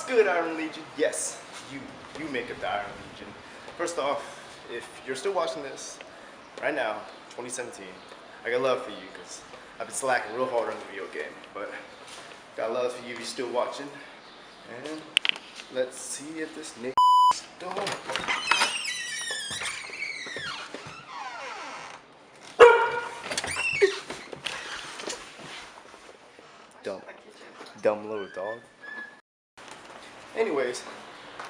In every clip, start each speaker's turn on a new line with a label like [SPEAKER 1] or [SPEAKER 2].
[SPEAKER 1] good, Iron Legion? Yes, you make it the Iron Legion. First off, if you're still watching this right now, 2017, I got love for you because I've been slacking real hard on the video game, but got love for you if you're still watching. And let's see if this nigga dog. Dumb little dog. Anyways,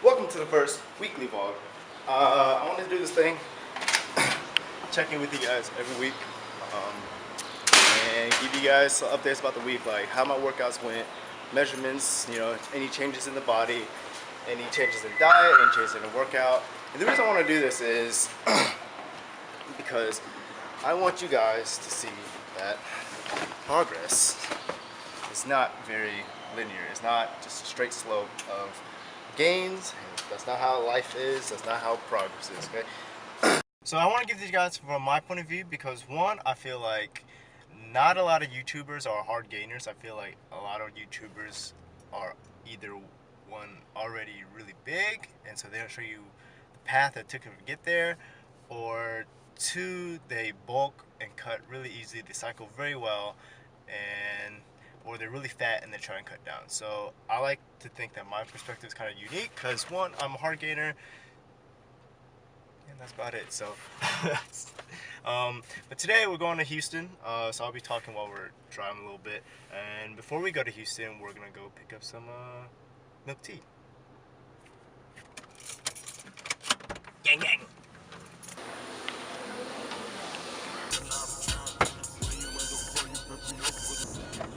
[SPEAKER 1] welcome to the first weekly vlog. I want to do this thing, check in with you guys every week, and give you guys some updates about the week, like how my workouts went, measurements, you know, any changes in the body, any changes in diet, any changes in the workout. And the reason I want to do this is because I want you guys to see that progress is not very linear. It's not just a straight slope of gains. That's not how life is. That's not how progress is, okay? So I want to give these guys from my point of view because, one, I feel like not a lot of YouTubers are hard gainers. I feel like a lot of YouTubers are either, one, already really big, and so they don't show you the path that took them to get there, or two, they bulk and cut really easily. They cycle very well, or they're really fat and they try and cut down. So I like to think that my perspective is kind of unique because, one, I'm a hard gainer, and that's about it. So, but today we're going to Houston, so I'll be talking while we're driving a little bit. And before we go to Houston, we're gonna go pick up some milk tea. Gang, gang.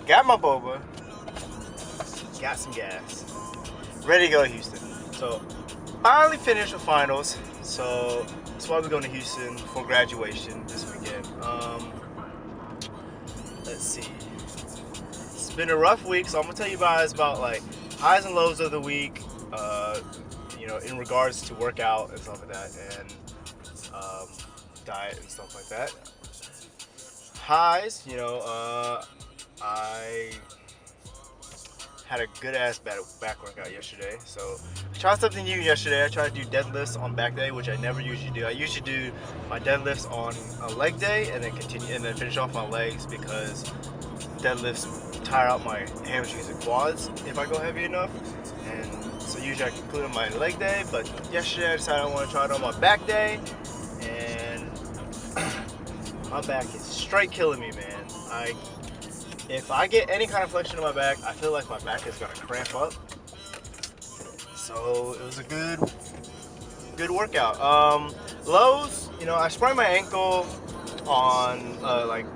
[SPEAKER 1] Got my boba, got some gas, ready to go to Houston. So, finally finished with finals, so that's why we're going to Houston for graduation this weekend. Let's see. It's been a rough week, so I'm gonna tell you guys about like highs and lows of the week, you know, in regards to workout and stuff like that, and diet and stuff like that. Highs, you know, I had a good ass back workout yesterday. So I tried something new yesterday. I tried to do deadlifts on back day, which I never usually do. I usually do my deadlifts on a leg day and then finish off my legs because deadlifts tire out my hamstrings and quads if I go heavy enough. And so usually I conclude on my leg day, but yesterday I decided I want to try it on my back day, and my back is straight killing me, man. If I get any kind of flexion in my back, I feel like my back is gonna cramp up. So it was a good workout. Lows, you know, I sprained my ankle on like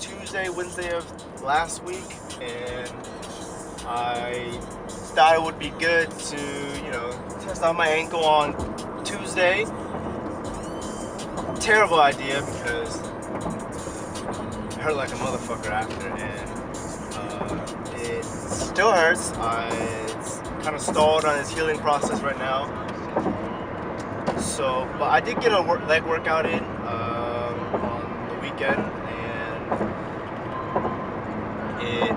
[SPEAKER 1] Tuesday, Wednesday of last week, and I thought it would be good to, you know, test out my ankle on Tuesday. Terrible idea because hurt like a motherfucker after, and it still hurts. It's kind of stalled on its healing process right now. So, but I did get a leg workout in on the weekend, and it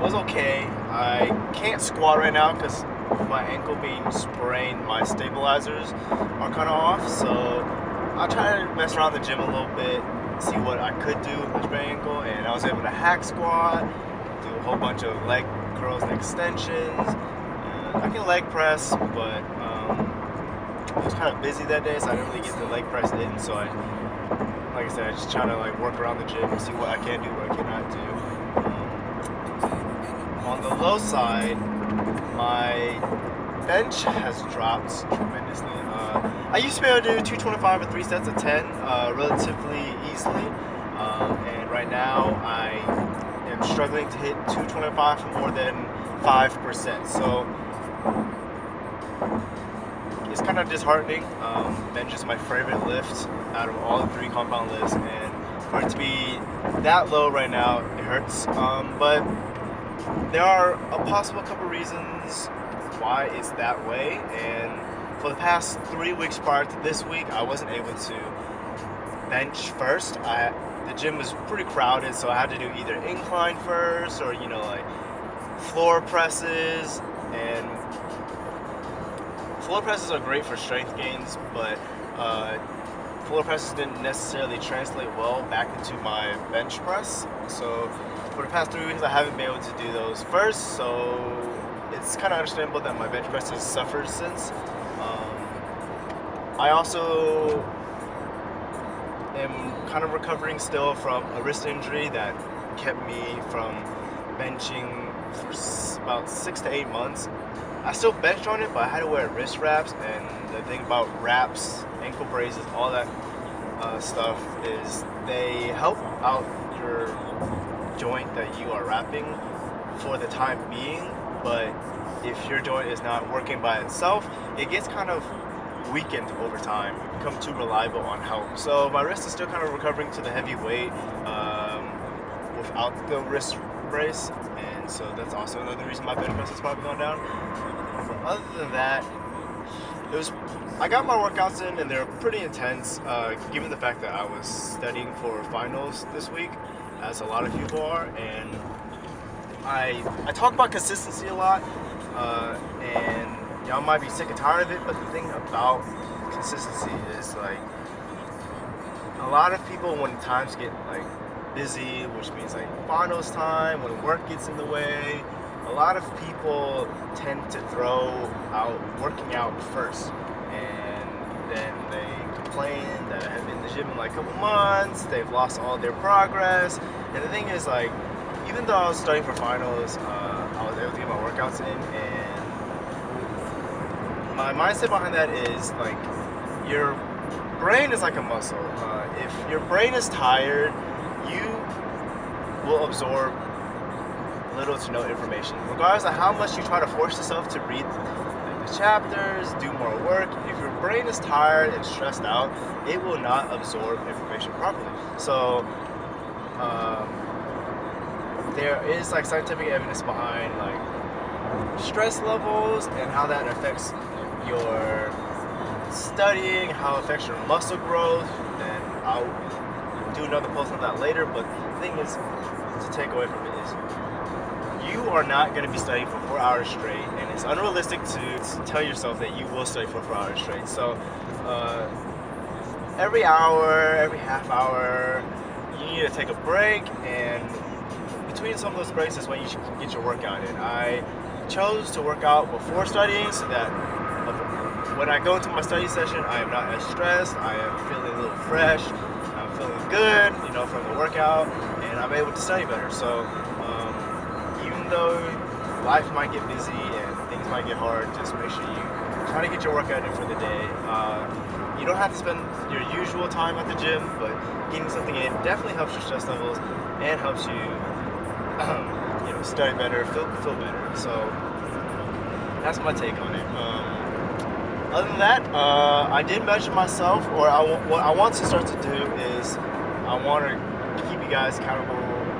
[SPEAKER 1] was okay. I can't squat right now because my ankle being sprained, my stabilizers are kind of off. So I'll try to mess around the gym a little bit, see what I could do with my sprained ankle, and I was able to hack squat, do a whole bunch of leg curls and extensions. I can leg press, but it was kind of busy that day, so I didn't really get the leg press in. So like I said, I just try to like work around the gym and see what I can do, what I cannot do. On the low side, my bench has dropped tremendously. I used to be able to do 225 or 3 sets of 10 relatively easily, and right now I am struggling to hit 225 for more than 5%. So it's kind of disheartening. Bench is my favorite lift out of all the 3 compound lifts, and for it to be that low right now, it hurts. But there are a possible couple reasons why it's that way, and for the past 3 weeks prior to this week, I wasn't able to bench first. The gym was pretty crowded, so I had to do either incline first, or, you know, like floor presses, and floor presses are great for strength gains, but floor presses didn't necessarily translate well back into my bench press. So for the past 3 weeks, I haven't been able to do those first. So it's kind of understandable that my bench press has suffered since. I also am kind of recovering still from a wrist injury that kept me from benching for about 6 to 8 months. I still benched on it, but I had to wear wrist wraps, and the thing about wraps, ankle braces, all that stuff is they help out your joint that you are wrapping for the time being, but if your joint is not working by itself, it gets kind of weakened over time. You become too reliable on help. So my wrist is still kind of recovering to the heavy weight without the wrist brace, and so that's also another reason my bench press has probably gone down. But other than that, I got my workouts in, and they're pretty intense, given the fact that I was studying for finals this week, as a lot of people are, and I talk about consistency a lot, and y'all might be sick and tired of it, but the thing about consistency is, like, a lot of people, when times get like busy, which means like finals time, when work gets in the way, a lot of people tend to throw out working out first, and then they complain that I haven't been in the gym in like a couple months, they've lost all their progress. And the thing is, like, even though I was studying for finals, I was able to get my workouts in, and my mindset behind that is, like, your brain is like a muscle. If your brain is tired, you will absorb little to no information, regardless of how much you try to force yourself to read like the chapters, do more work. If your brain is tired and stressed out, it will not absorb information properly. So there is like scientific evidence behind like stress levels and how that affects your studying, how it affects your muscle growth, and I'll do another post on that later. But the thing is, to take away from it is, you are not going to be studying for 4 hours straight, and it's unrealistic to tell yourself that you will study for 4 hours straight. So every hour, every half hour, you need to take a break, and between some of those breaks is when you should get your workout in. I chose to work out before studying so that when I go into my study session, I am not as stressed, I am feeling a little fresh, I'm feeling good, from the workout, and I'm able to study better. So even though life might get busy and things might get hard, just make sure you try to get your workout in for the day. You don't have to spend your usual time at the gym, but getting something in definitely helps your stress levels and helps you study better, feel better. So that's my take on it. Other than that, I did measure myself, or what I want to start to do is I want to keep you guys accountable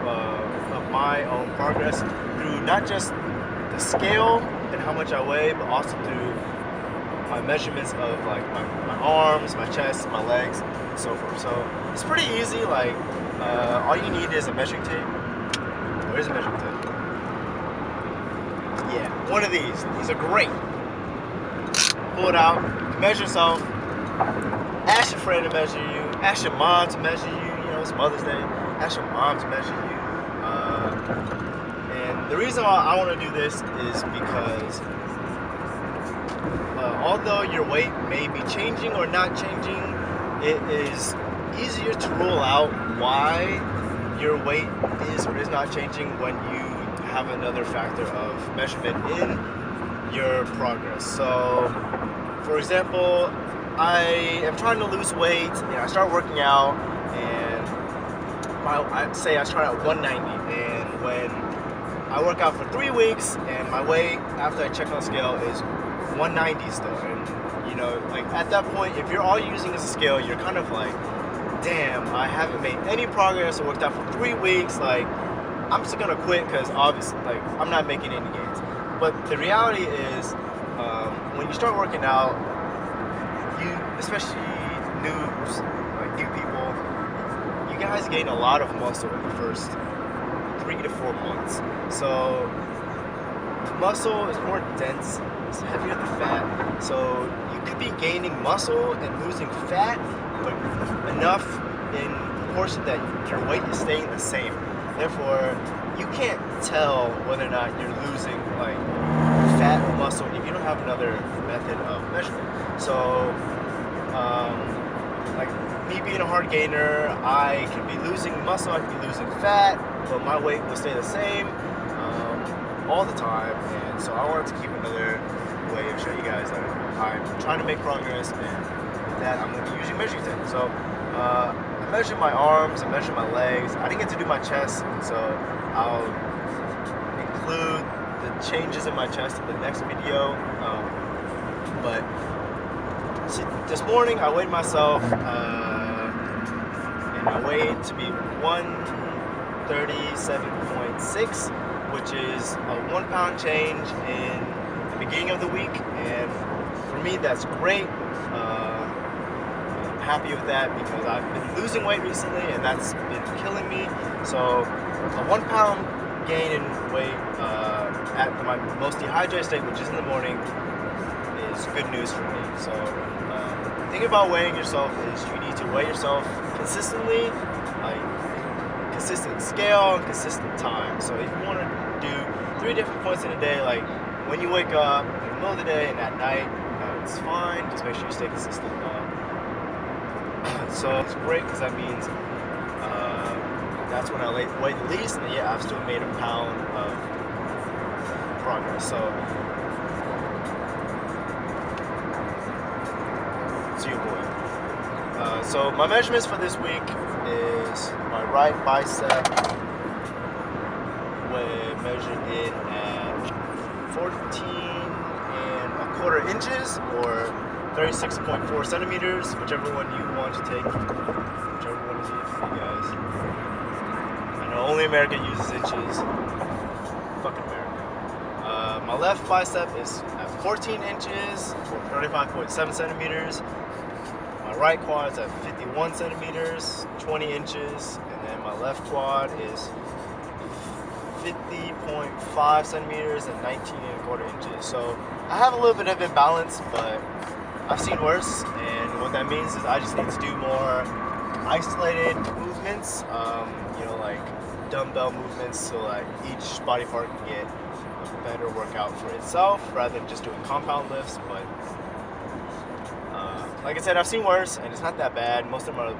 [SPEAKER 1] of my own progress through not just the scale and how much I weigh, but also through my measurements of like my arms, my chest, my legs, and so forth. So it's pretty easy. Like all you need is a measuring tape. Where's a measuring tape? Yeah, one of these. These are great. Pull it out, measure yourself, ask your friend to measure you, ask your mom to measure you, it's Mother's Day, ask your mom to measure you. And the reason why I want to do this is because although your weight may be changing or not changing, it is easier to rule out why your weight is or is not changing when you have another factor of measurement in your progress. So, for example, I am trying to lose weight, and I start working out, and I'd say I start at 190, and when I work out for 3 weeks, and my weight after I check on the scale is 190 still, and like at that point, if you're all using as a scale, you're kind of like, damn, I haven't made any progress. I worked out for 3 weeks, like I'm just gonna quit because obviously, like, I'm not making any gains. But the reality is, when you start working out, you, especially noobs, like new people, you guys gain a lot of muscle in the first 3 to 4 months. So muscle is more dense, it's heavier than fat. So you could be gaining muscle and losing fat, but enough in proportion that your weight is staying the same. Therefore, you can't tell whether or not you're losing like fat or muscle if you don't have another method of measurement. So, like me being a hard gainer, I can be losing muscle, I can be losing fat, but my weight will stay the same all the time. And so I wanted to keep another way of showing you guys that I'm trying to make progress, and with that I'm going to be using measuring tape. So I measured my arms, I measured my legs. I didn't get to do my chest, so I'll include the changes in my chest in the next video. But see, this morning I weighed myself, and I weighed to be 137.6, which is a 1 pound change in the beginning of the week, and for me that's great. I'm happy with that because I've been losing weight recently and that's been killing me. So a 1 pound gain in weight at my most dehydrated state, which is in the morning, is good news for me. So the thing about weighing yourself is you need to weigh yourself consistently, like consistent scale and consistent time. So if you want to do 3 different points in a day, like when you wake up, in the middle of the day, and at night, it's fine. Just make sure you stay consistent. So it's great because that means that's when I weigh the least, and yeah, I've still made a pound of progress. So it's your boy. So my measurements for this week is my right bicep measured in at 14¼ inches or 36.4 centimeters, whichever one you want to take, whichever one is easy for you guys. I know only America uses inches. Fucking America. My left bicep is at 14 inches or 35.7 centimeters. My right quad is at 51 centimeters, 20 inches, and then my left quad is 50.5 centimeters and 19¼ inches. So I have a little bit of imbalance, but I've seen worse, and what that means is I just need to do more isolated movements, you know, like dumbbell movements, so like each body part can get a better workout for itself rather than just doing compound lifts. But like I said, I've seen worse, and it's not that bad. Most of them are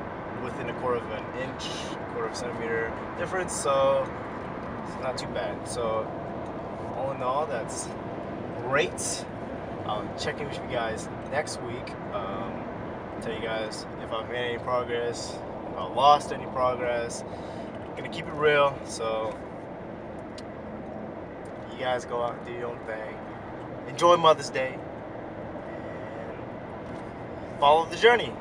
[SPEAKER 1] within a quarter of an inch, quarter of a centimeter difference, so it's not too bad. So all in all, that's great. I'll check in with you guys next week. Tell you guys if I've made any progress, if I lost any progress. I'm gonna keep it real, so you guys go out and do your own thing. Enjoy Mother's Day and follow the journey.